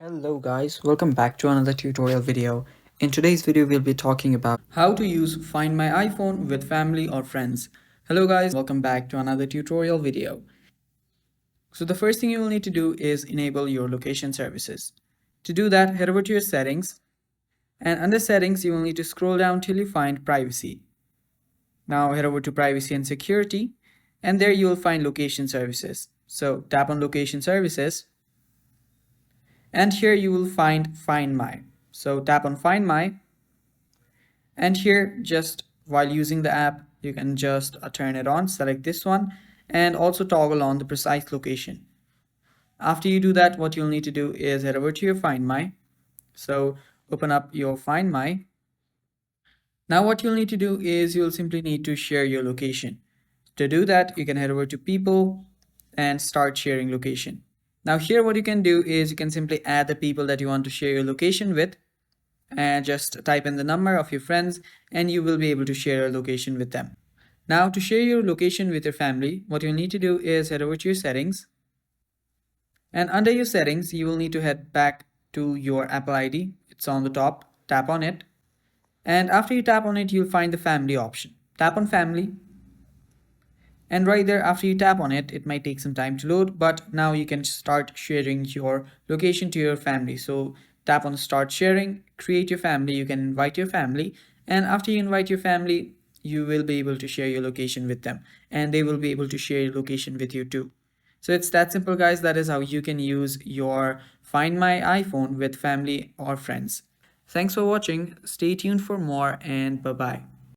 Hello guys, welcome back to another tutorial video. In today's video we'll be talking about how to use Find My iPhone with family or friends. Hello guys, welcome back to another tutorial video. So the first thing you will need to do is enable your location services. To do that, head over to your settings, and under settings you will need to scroll down till you find privacy. Now head over to privacy and security, and there you will find location services. So tap on location services, and here you will find my. So tap on find my, and here just while using the app you can just turn it on, select this one, and also toggle on the precise location. After you do that, what you'll need to do is head over to your find my. So open up your find my. Now what you'll need to do is you'll simply need to share your location. To do that, you can head over to people and start sharing location. Now here what you can do is you can simply add the people that you want to share your location with, and just type in the number of your friends and you will be able to share your location with them. Now to share your location with your family, what you'll need to do is head over to your settings, and under your settings you will need to head back to your Apple ID. It's on the top, tap on it, and after you tap on it you'll find the family option. Tap on family, and right there after you tap on it, it might take some time to load, but now you can start sharing your location to your family. So tap on start sharing, create your family, you can invite your family, and after you invite your family you will be able to share your location with them, and they will be able to share your location with you too. So it's that simple guys. That is how you can use your Find My iPhone with family or friends. Thanks for watching, stay tuned for more, and bye bye.